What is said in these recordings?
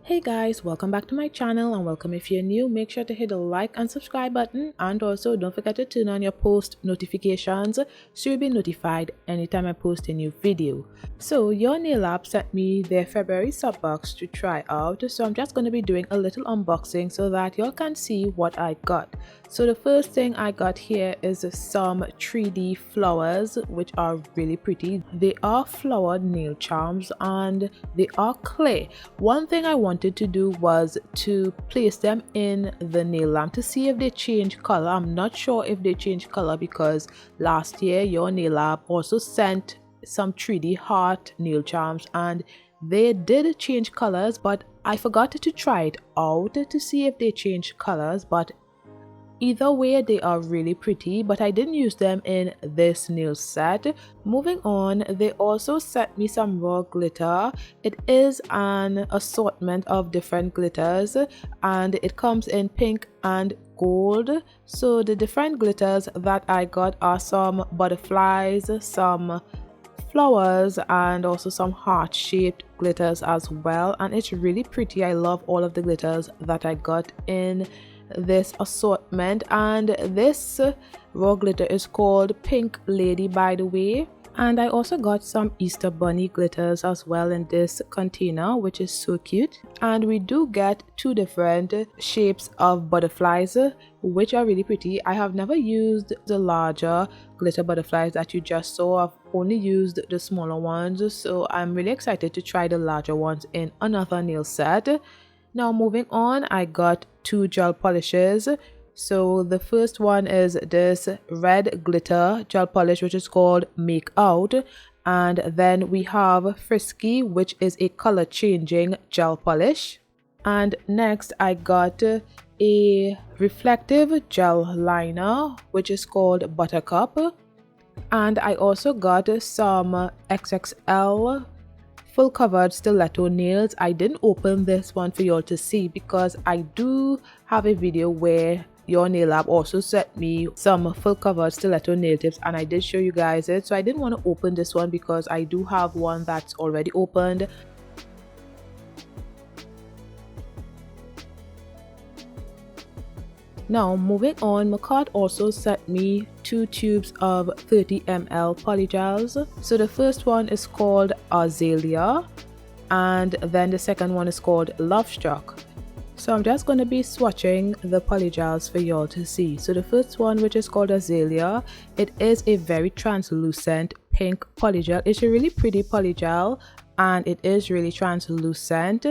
Hey guys, welcome back to my channel, and welcome if you're new. Make sure to hit the like and subscribe button, and also don't forget to turn on your post notifications so you'll be notified anytime I post a new video. So Your Nail Lab sent me their February sub box to try out, so I'm just going to be doing a little unboxing so that y'all can see what I got. So the first thing I got here is some 3D flowers, which are really pretty. They are flowered nail charms and they are clay. One thing I wanted to do was to place them in the nail lamp to see if they change color. I'm not sure if they change color because last year Your Nail Lab also sent some 3D heart nail charms and they did change colors, but I forgot to try it out to see if they change colors. But either way, they are really pretty, but I didn't use them in this nail set. Moving on, they also sent me some raw glitter. It is an assortment of different glitters and it comes in pink and gold. So the different glitters that I got are some butterflies, some flowers, and also some heart-shaped glitters as well, and it's really pretty. I love all of the glitters that I got in this assortment, and this raw glitter is called Pink Lady, by the way. And I also got some Easter bunny glitters as well in this container, which is so cute. And we do get two different shapes of butterflies, which are really pretty. I have never used the larger glitter butterflies that you just saw. I've only used the smaller ones, so I'm really excited to try the larger ones in another nail set. Now moving on, I got two gel polishes. So the first one is this red glitter gel polish, which is called Make Out, and then we have Frisky, which is a color changing gel polish. And next I got a reflective gel liner, which is called Buttercup. And I also got some XXL full covered stiletto nails. I didn't open this one for y'all to see because I do have a video where Your Nail Lab also sent me some full covered stiletto nail tips and I did show you guys it. So I didn't want to open this one because I do have one that's already opened. Now moving on, Makartt also sent me two tubes of 30 ml polygels. So the first one is called Azalea and then the second one is called Love Struck. So I'm just going to be swatching the polygels for y'all to see. So the first one, which is called Azalea, it is a very translucent pink polygel. It's a really pretty polygel and it is really translucent.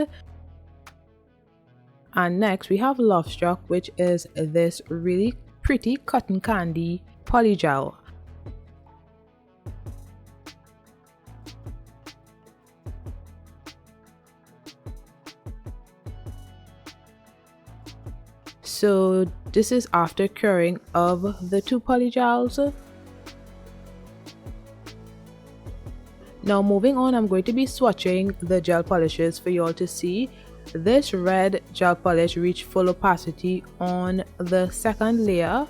And next we have Love Struck, which is this really pretty cotton candy polygel. So this is after curing of the two polygels. Now moving on, I'm going to be swatching the gel polishes for y'all to see. This red gel polish reached full opacity on the second layer.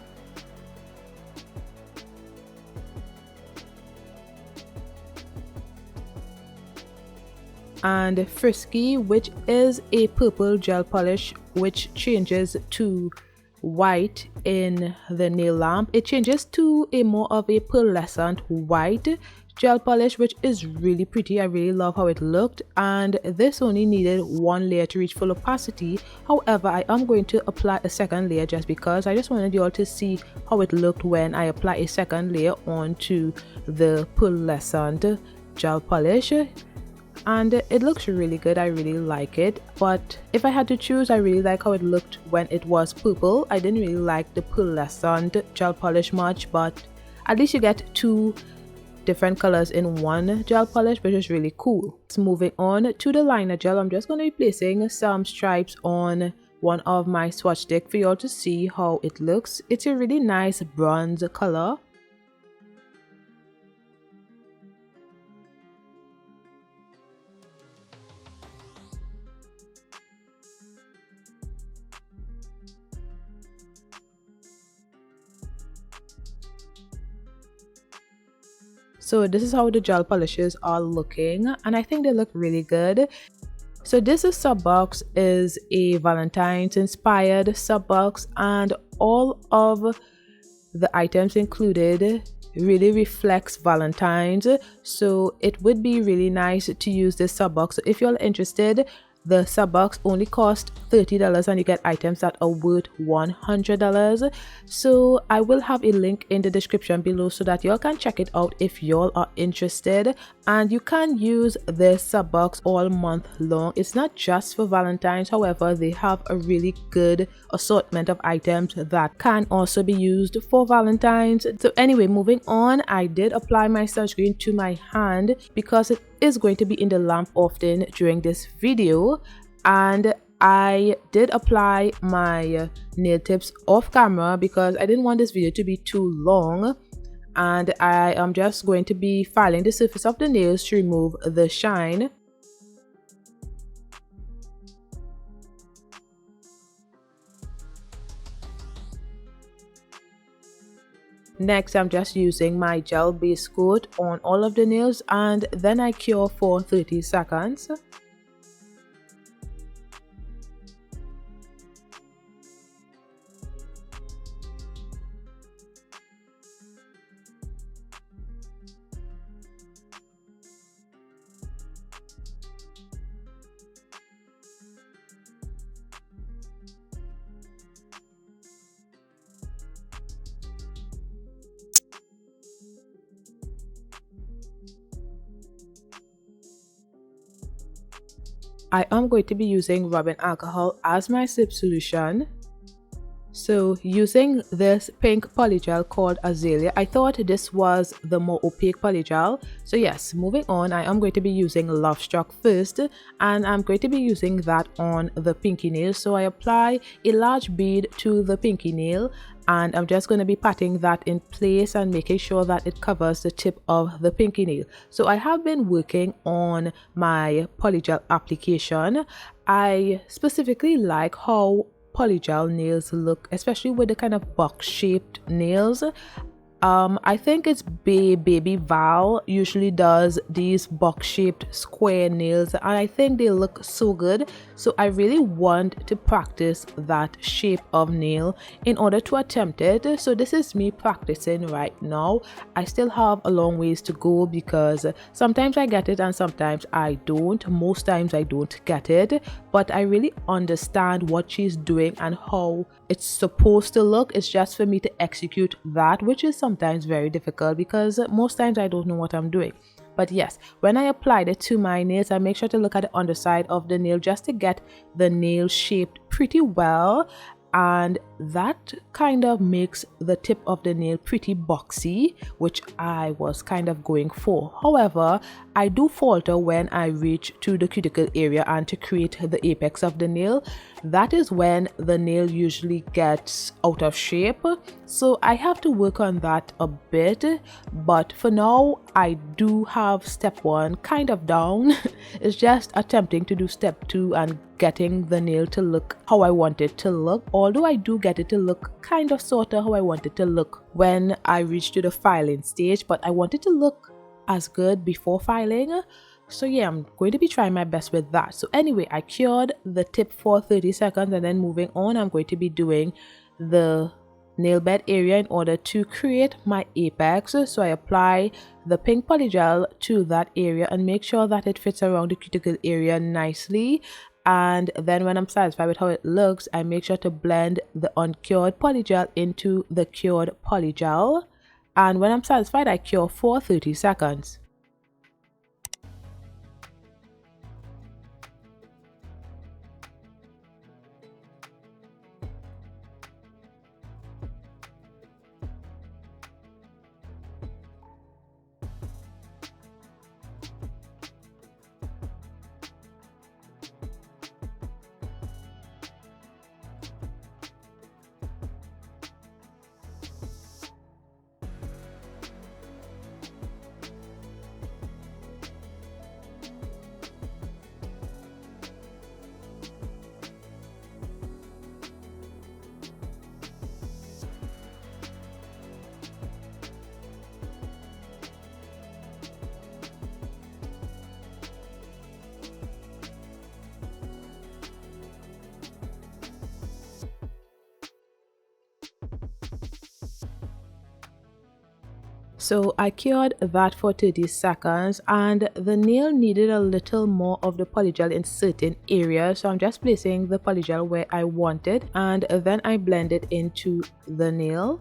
And Frisky, which is a purple gel polish which changes to white in the nail lamp. It changes to a more of a pearlescent white gel polish, which is really pretty. I really love how it looked, and this only needed one layer to reach full opacity. However, I am going to apply a second layer just because I just wanted you all to see how it looked when I apply a second layer onto the pearlescent gel polish. And it looks really good. I really like it, but if I had to choose, I really like how it looked when it was purple. I didn't really like the pearlescent gel polish much, but at least you get two different colors in one gel polish, which is really cool. So moving on to the liner gel, I'm just going to be placing some stripes on one of my swatch stick for y'all to see how it looks. It's a really nice bronze color. So this is how the gel polishes are looking, and I think they look really good. So this sub box is a Valentine's inspired sub box, and all of the items included really reflects Valentine's, so it would be really nice to use this sub box. So if you're interested, the sub box only costs $30 and you get items that are worth $100. So I will have a link in the description below so that y'all can check it out if y'all are interested. And you can use this sub box all month long. It's not just for Valentine's, however, they have a really good assortment of items that can also be used for Valentine's. So anyway, moving on, I did apply my sunscreen to my hand because it is going to be in the lamp often during this video, and I did apply my nail tips off camera because I didn't want this video to be too long, and I am just going to be filing the surface of the nails to remove the shine. Next, I'm just using my gel base coat on all of the nails, and then I cure for 30 seconds. I am going to be using rubbing alcohol as my sip solution. So using this pink polygel called Azalea, I thought this was the more opaque polygel. So yes, moving on, I am going to be using Love Struck first, and I'm going to be using that on the pinky nail. So I apply a large bead to the pinky nail, and I'm just going to be patting that in place and making sure that it covers the tip of the pinky nail. So I have been working on my polygel application. I specifically like how polygel nails look, especially with the kind of box shaped nails. I think it's baby Val usually does these box shaped square nails, and I think they look so good. So I really want to practice that shape of nail in order to attempt it. So this is me practicing right now. I still have a long ways to go because sometimes I get it and sometimes I don't. Most times I don't get it, but I really understand what she's doing and how it's supposed to look. It's just for me to execute that, which is sometimes very difficult because most times I don't know what I'm doing. But yes, when I applied it to my nails, I make sure to look at the underside of the nail just to get the nail shaped pretty well, and that kind of makes the tip of the nail pretty boxy, which I was kind of going for. However, I do falter when I reach to the cuticle area and to create the apex of the nail. That is when the nail usually gets out of shape, so I have to work on that a bit. But for now, I do have step one kind of down. It's just attempting to do step two and getting the nail to look how I want it to look, although I do get it to look kind of sort of how I want it to look when I reach to the filing stage, but I want it to look as good before filing. So yeah, I'm going to be trying my best with that. So anyway, I cured the tip for 30 seconds, and then moving on, I'm going to be doing the nail bed area in order to create my apex. So I apply the pink polygel to that area and make sure that it fits around the cuticle area nicely. And then when I'm satisfied with how it looks, I make sure to blend the uncured polygel into the cured polygel. And when I'm satisfied, I cure for 30 seconds. So I cured that for 30 seconds and the nail needed a little more of the polygel in certain areas. So I'm just placing the polygel where I want it and then I blend it into the nail.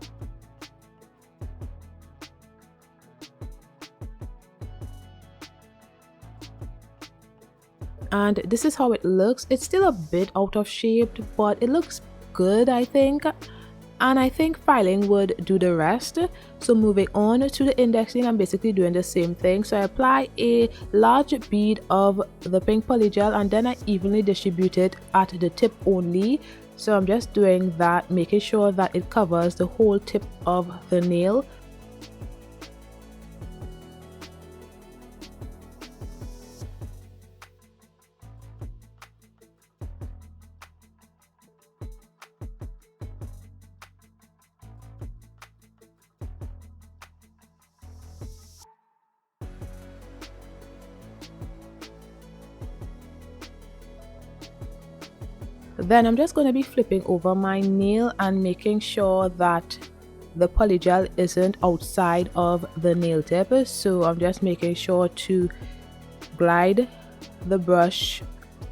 And this is how it looks. It's still a bit out of shape, but it looks good, I think. And I think filing would do the rest. So moving on to the indexing, I'm basically doing the same thing. So I apply a large bead of the pink polygel and then I evenly distribute it at the tip only. So I'm just doing that, making sure that it covers the whole tip of the nail. Then I'm just going to be flipping over my nail and making sure that the polygel isn't outside of the nail tip. So I'm just making sure to glide the brush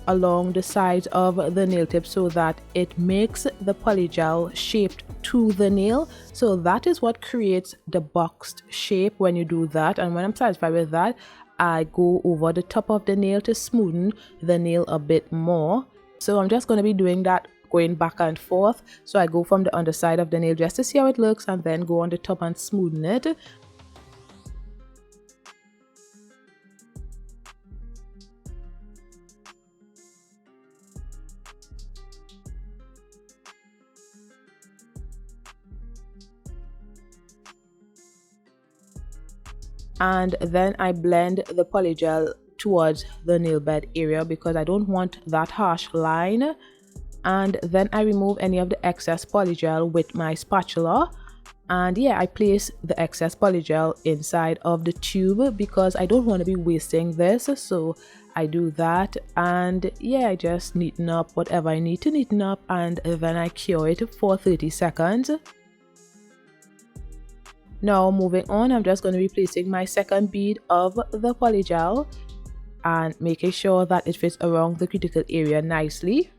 along the sides of the nail tip so that it makes the polygel shaped to the nail. So that is what creates the boxed shape when you do that. And when I'm satisfied with that, I go over the top of the nail to smoothen the nail a bit more. So I'm just going to be doing that, going back and forth. So I go from the underside of the nail just to see how it looks and then go on the top and smoothen it. And then I blend the polygel towards the nail bed area because I don't want that harsh line. And then I remove any of the excess polygel with my spatula. And yeah, I place the excess polygel inside of the tube because I don't want to be wasting this. So I do that and yeah, I just neaten up whatever I need to neaten up and then I cure it for 30 seconds. Now moving on, I'm just going to be placing my second bead of the polygel and making sure that it fits around the cuticle area nicely.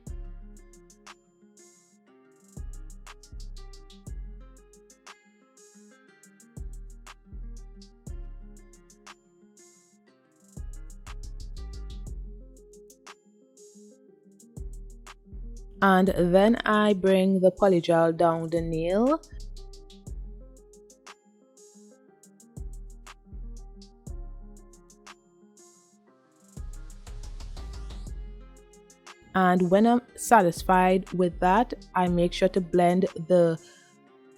And then I bring the polygel down the nail. And when I'm satisfied with that, I make sure to blend the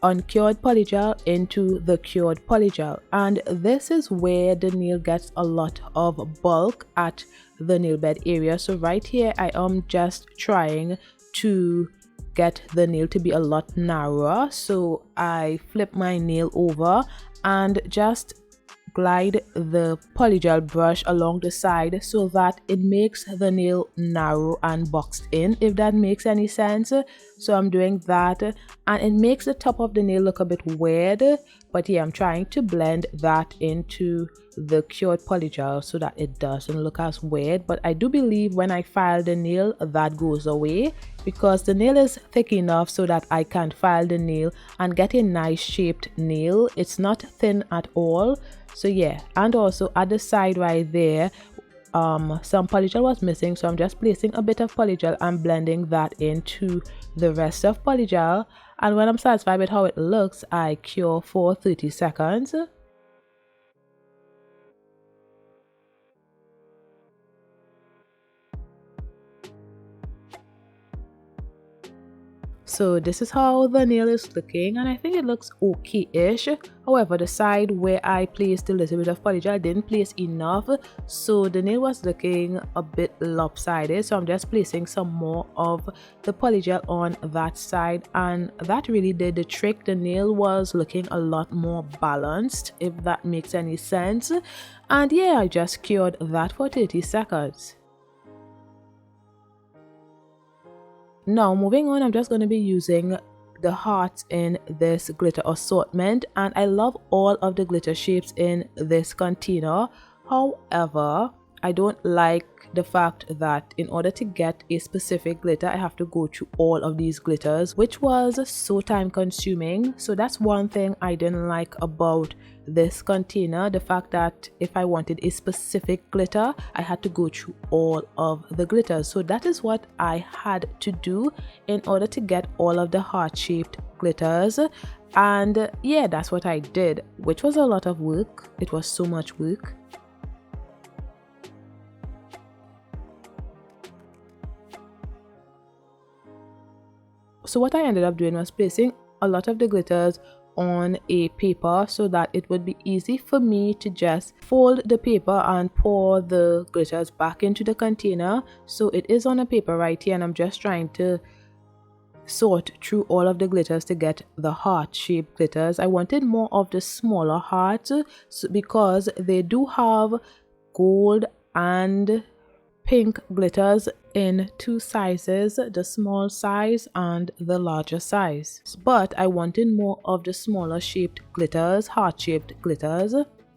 uncured polygel into the cured polygel. And this is where the nail gets a lot of bulk at the nail bed area. So right here, I am just trying to get the nail to be a lot narrower. So I flip my nail over and just glide the polygel brush along the side so that it makes the nail narrow and boxed in, if that makes any sense. So I'm doing that and it makes the top of the nail look a bit weird, but yeah, I'm trying to blend that into the cured polygel so that it doesn't look as weird. But I do believe when I file the nail that goes away because the nail is thick enough so that I can file the nail and get a nice shaped nail. It's not thin at all. So yeah, and also at the side right there, some polygel was missing, so I'm just placing a bit of polygel and blending that into the rest of polygel. And when I'm satisfied with how it looks, I cure for 30 seconds. So this is how the nail is looking and I think it looks okay-ish. However, the side where I placed a little bit of polygel, I didn't place enough, so the nail was looking a bit lopsided. So I'm just placing some more of the polygel on that side and that really did the trick. The nail was looking a lot more balanced, if that makes any sense. And yeah, I just cured that for 30 seconds. Now moving on, I'm just going to be using the hearts in this glitter assortment, and I love all of the glitter shapes in this container. However, I don't like the fact that in order to get a specific glitter, I have to go through all of these glitters, which was so time consuming. So that's one thing I didn't like about this container, the fact that if I wanted a specific glitter, I had to go through all of the glitters. So that is what I had to do in order to get all of the heart-shaped glitters. And yeah, that's what I did, which was a lot of work. It was so much work. So what I ended up doing was placing a lot of the glitters on a paper so that it would be easy for me to just fold the paper and pour the glitters back into the container. So it is on a paper right here, and I'm just trying to sort through all of the glitters to get the heart-shaped glitters. I wanted more of the smaller hearts because they do have gold and pink glitters in two sizes, the small size and the larger size. But I wanted more of the smaller shaped glitters, heart-shaped glitters.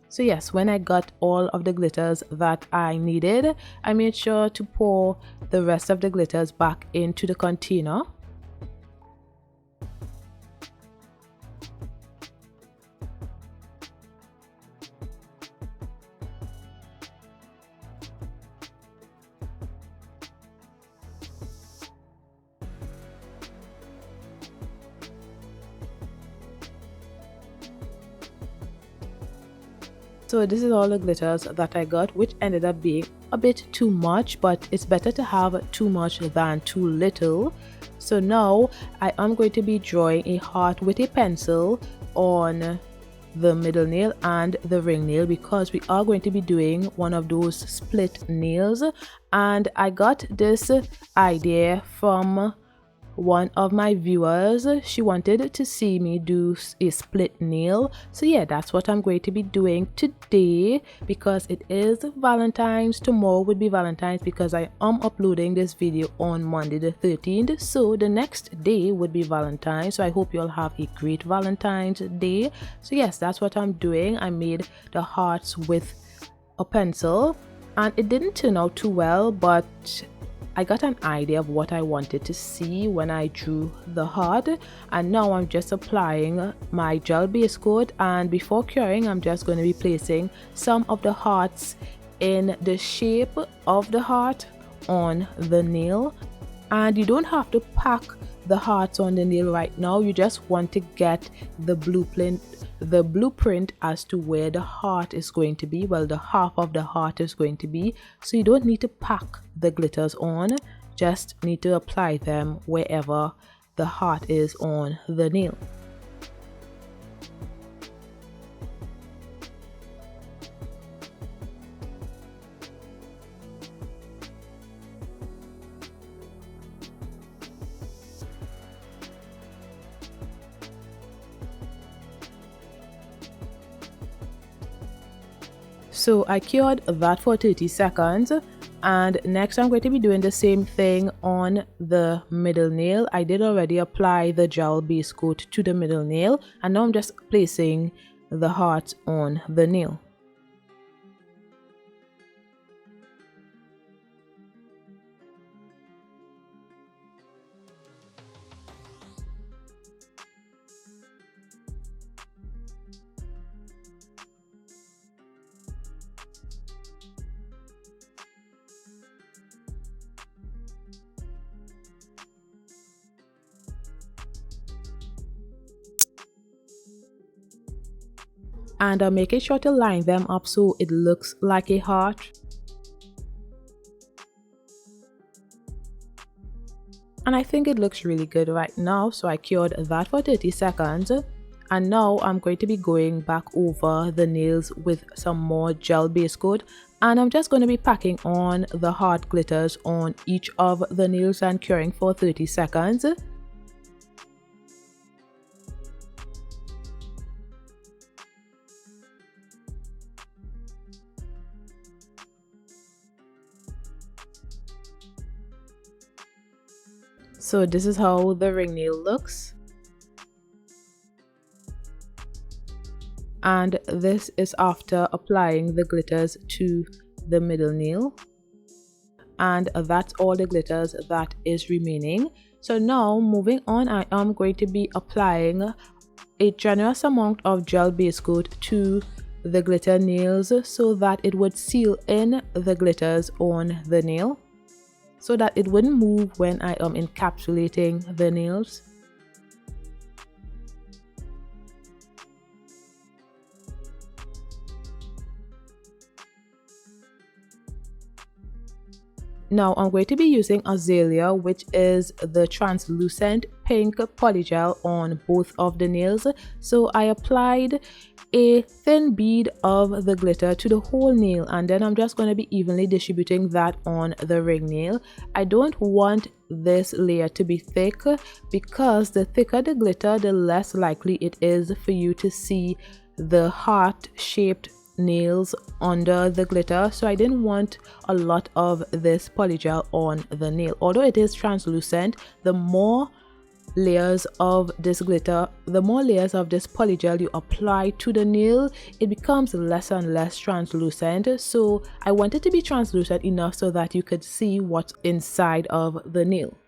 So yes, when I got all of the glitters that I needed, I made sure to pour the rest of the glitters back into the container. So this is all the glitters that I got, which ended up being a bit too much, but it's better to have too much than too little. So now I am going to be drawing a heart with a pencil on the middle nail and the ring nail, because we are going to be doing one of those split nails. And I got this idea from one of my viewers. She wanted to see me do a split nail, so yeah, that's what I'm going to be doing today. Because it is Valentine's, tomorrow would be Valentine's, because I am uploading this video on Monday the 13th, so the next day would be Valentine's. So I hope you all have a great Valentine's Day. So yes, that's what I'm doing. I made the hearts with a pencil and it didn't turn out too well, but I got an idea of what I wanted to see when I drew the heart. And now I'm just applying my gel base coat, and before curing, I'm just going to be placing some of the hearts in the shape of the heart on the nail. And you don't have to pack the hearts on the nail right now. You just want to get the blueprint as to where the heart is going to be, well, the half of the heart is going to be. So you don't need to pack the glitters on, just need to apply them wherever the heart is on the nail. So I cured that for 30 seconds, and next I'm going to be doing the same thing on the middle nail. I did already apply the gel base coat to the middle nail, and now I'm just placing the heart on the nail. And I'm making sure to line them up so it looks like a heart. And I think it looks really good right now, so I cured that for 30 seconds. And now I'm going to be going back over the nails with some more gel base coat, and I'm just going to be packing on the heart glitters on each of the nails and curing for 30 seconds. So this is how the ring nail looks. And this is after applying the glitters to the middle nail. And that's all the glitters that is remaining. So now moving on, I am going to be applying a generous amount of gel base coat to the glitter nails so that it would seal in the glitters on the nail, so that it wouldn't move when I am encapsulating the nails. Now I'm going to be using Azalea, which is the translucent pink polygel on both of the nails. So I applied a thin bead of the glitter to the whole nail, and then I'm just going to be evenly distributing that on the ring nail. I don't want this layer to be thick, because the thicker the glitter, the less likely it is for you to see the heart-shaped nails under the glitter. So I didn't want a lot of this polygel on the nail. Although it is translucent, the more layers of this glitter, the more layers of this polygel you apply to the nail, it becomes less and less translucent. So I want it to be translucent enough so that you could see what's inside of the nail.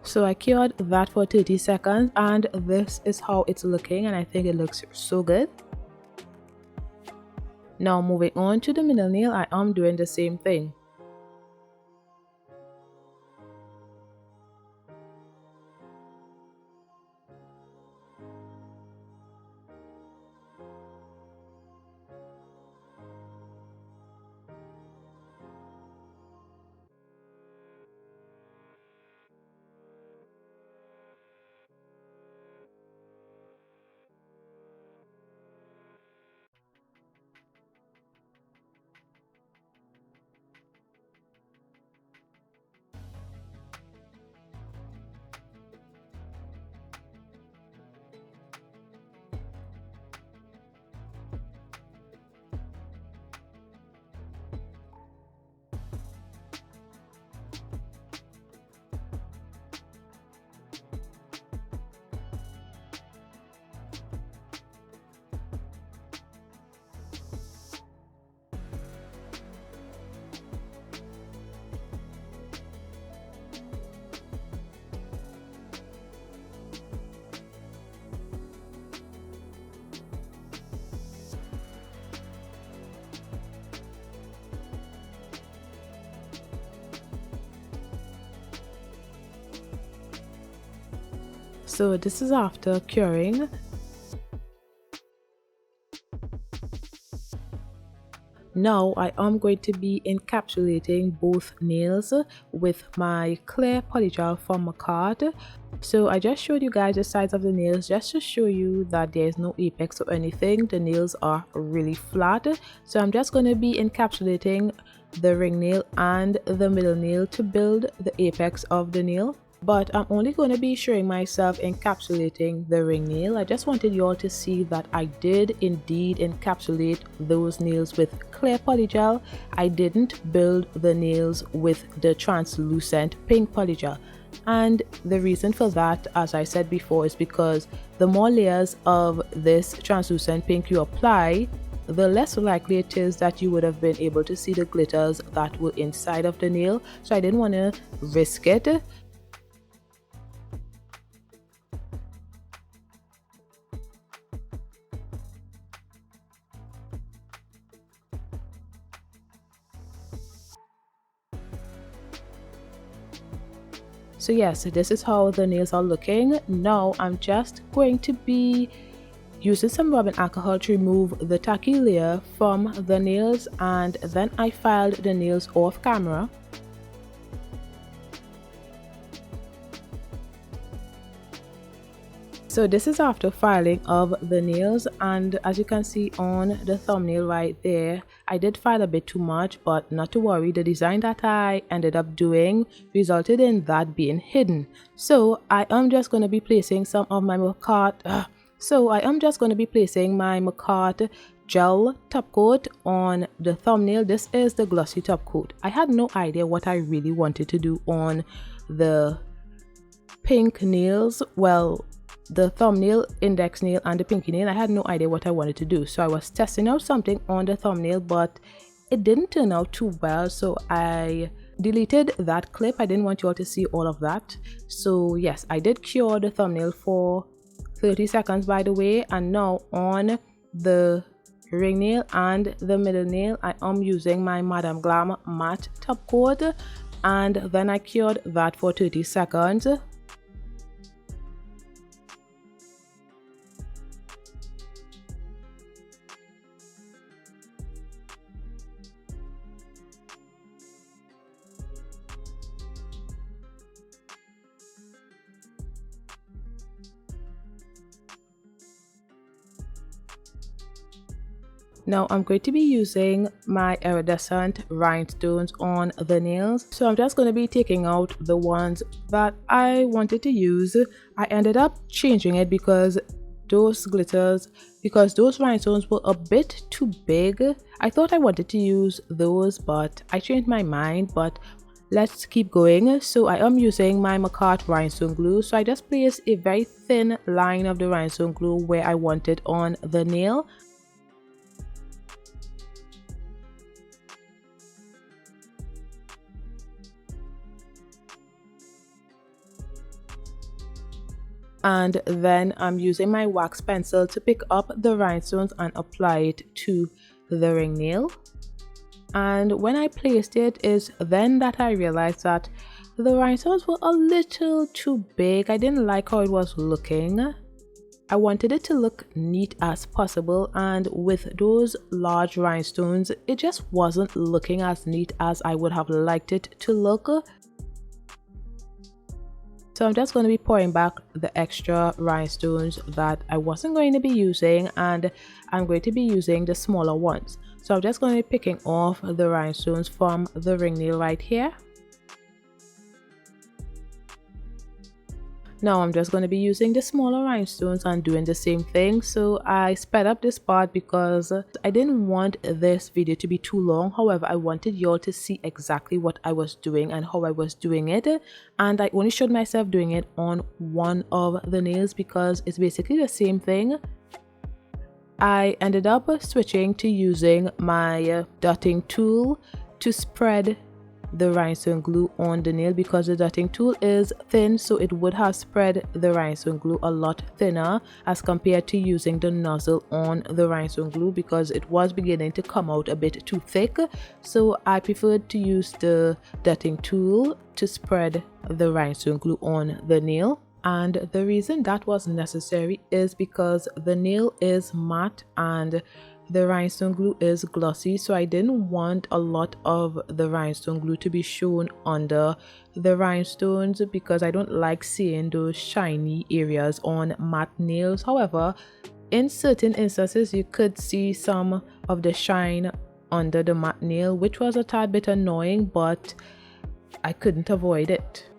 So I cured that for 30 seconds, and this is how it's looking, and I think it looks so good. Now moving on to the middle nail, I am doing the same thing. So this is after curing. Now I am going to be encapsulating both nails with my clear polygel from Makartt. So I just showed you guys the size of the nails just to show you that there is no apex or anything. The nails are really flat. So I'm just going to be encapsulating the ring nail and the middle nail to build the apex of the nail. But I'm only going to be showing myself encapsulating the ring nail. I just wanted you all to see that I did indeed encapsulate those nails with clear polygel. I didn't build the nails with the translucent pink polygel. And the reason for that, as I said before, is because the more layers of this translucent pink you apply, the less likely it is that you would have been able to see the glitters that were inside of the nail. So I didn't want to risk it. So yes, this is how the nails are looking. Now I'm just going to be using some rubbing alcohol to remove the tacky layer from the nails, and then I filed the nails off camera. So this is after filing of the nails, and as you can see on the thumbnail right there, I did file a bit too much, but not to worry, the design that I ended up doing resulted in that being hidden. So I am just going to be placing some of my Makartt gel top coat on the thumbnail. This is the glossy top coat. I had no idea what I really wanted to do on the pink nails. Well, the thumbnail, index nail, and the pinky nail, I had no idea what I wanted to do. So I was testing out something on the thumbnail, but it didn't turn out too well, so I deleted that clip. I didn't want you all to see all of that. So yes, I did cure the thumbnail for 30 seconds, by the way, and now on the ring nail and the middle nail, I am using my Madame Glam matte top coat, and then I cured that for 30 seconds. Now I'm going to be using my iridescent rhinestones on the nails. So I'm just going to be taking out the ones that I wanted to use. I ended up changing it because those rhinestones were a bit too big. I thought I wanted to use those, but I changed my mind. But let's keep going. So I am using my Makartt rhinestone glue. So I just placed a very thin line of the rhinestone glue where I want it on the nail. And then I'm using my wax pencil to pick up the rhinestones and apply it to the ring nail. And when I placed it, is then that I realized that the rhinestones were a little too big. I didn't like how it was looking. I wanted it to look neat as possible, and with those large rhinestones, it just wasn't looking as neat as I would have liked it to look. So I'm just going to be pouring back the extra rhinestones that I wasn't going to be using, and I'm going to be using the smaller ones. So I'm just going to be picking off the rhinestones from the ring nail right here. Now I'm just going to be using the smaller rhinestones and doing the same thing. So I sped up this part because I didn't want this video to be too long. However, I wanted y'all to see exactly what I was doing and how I was doing it. And I only showed myself doing it on one of the nails because it's basically the same thing. I ended up switching to using my dotting tool to spread the rhinestone glue on the nail because the dotting tool is thin, so it would have spread the rhinestone glue a lot thinner as compared to using the nozzle on the rhinestone glue because it was beginning to come out a bit too thick. So I preferred to use the dotting tool to spread the rhinestone glue on the nail. And the reason that was necessary is because the nail is matte and the rhinestone glue is glossy, so I didn't want a lot of the rhinestone glue to be shown under the rhinestones because I don't like seeing those shiny areas on matte nails. However, in certain instances you could see some of the shine under the matte nail, which was a tad bit annoying, but I couldn't avoid it.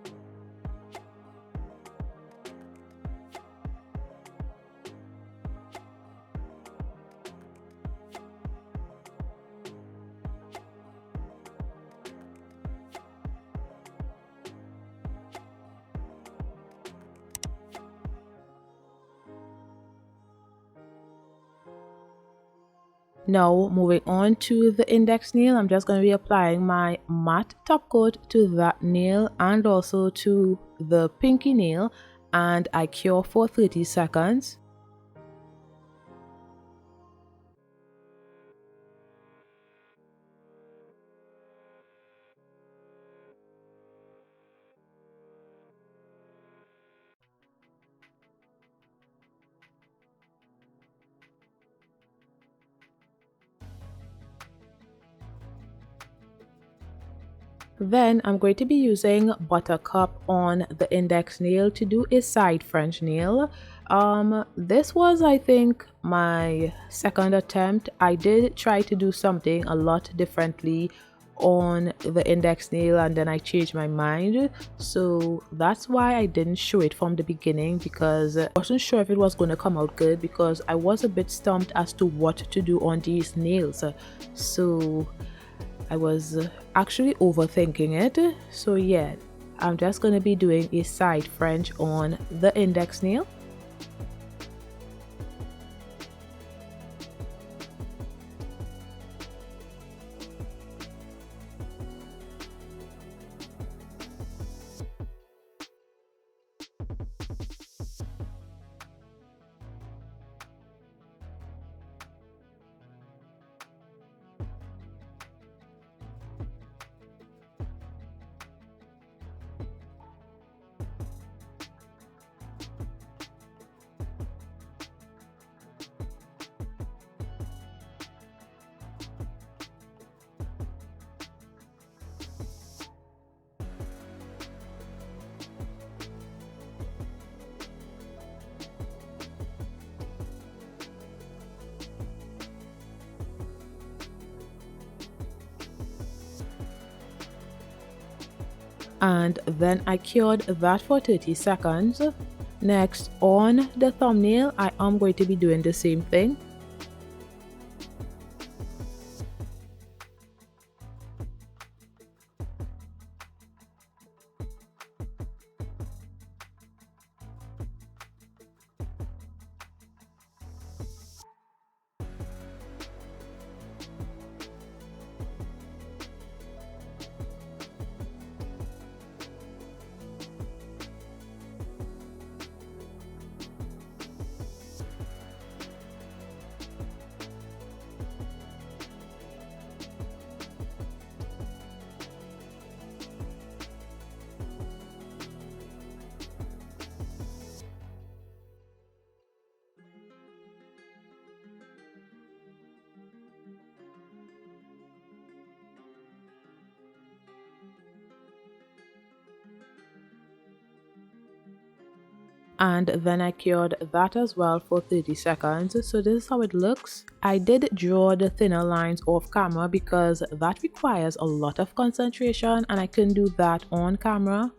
Now moving on to the index nail, I'm just going to be applying my matte top coat to that nail and also to the pinky nail, and I cure for 30 seconds. Then I'm going to be using Buttercup on the index nail to do a side French nail. This was, I think, my second attempt. I did try to do something a lot differently on the index nail and then I changed my mind, so that's why I didn't show it from the beginning, because I wasn't sure if it was going to come out good, because I was a bit stumped as to what to do on these nails. So I was actually overthinking it. So yeah, I'm just going to be doing a side French on the index nail. And then I cured that for 30 seconds. Next, on the thumbnail, I am going to be doing the same thing. And then I cured that as well for 30 seconds. So this is how it looks. I did draw the thinner lines off camera because that requires a lot of concentration and I couldn't do that on camera.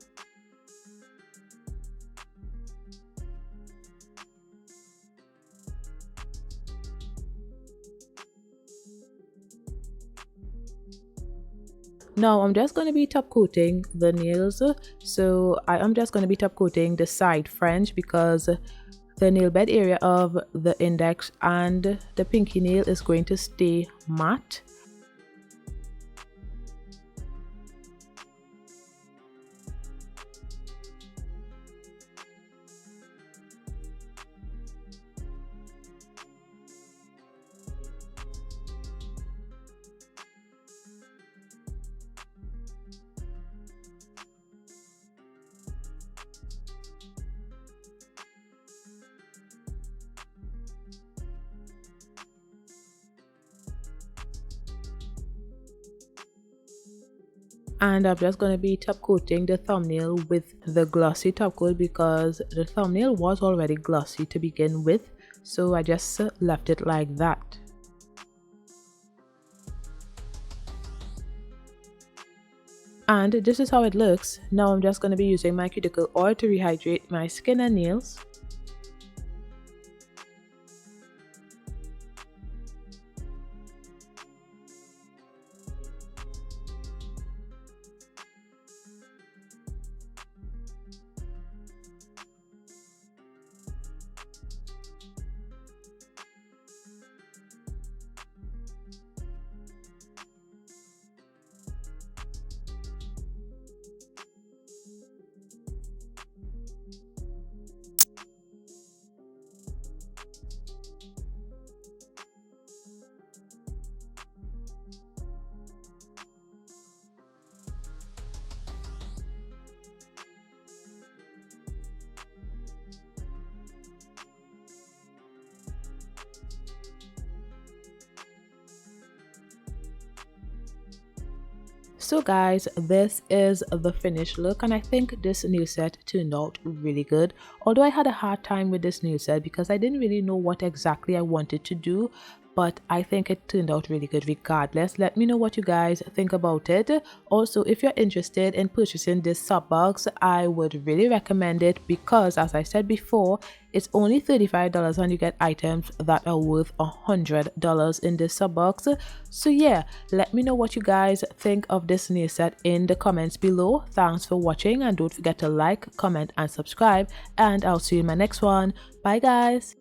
Now I'm just going to be top coating the nails. So I am just going to be top coating the side French because the nail bed area of the index and the pinky nail is going to stay matte. And I'm just going to be top coating the thumbnail with the glossy top coat because the thumbnail was already glossy to begin with, so I just left it like that. And this is how it looks. Now I'm just going to be using my cuticle oil to rehydrate my skin and nails. So guys, this is the finished look, and I think this nail set turned out really good. Although I had a hard time with this nail set because I didn't really know what exactly I wanted to do, but I think it turned out really good regardless. Let me know what you guys think about it. Also, if you're interested in purchasing this sub box, I would really recommend it because, as I said before, it's only $35 and you get items that are worth $100 in this sub box. So yeah, let me know what you guys think of this nail set in the comments below. Thanks for watching, and don't forget to like, comment and subscribe, and I'll see you in my next one. Bye guys.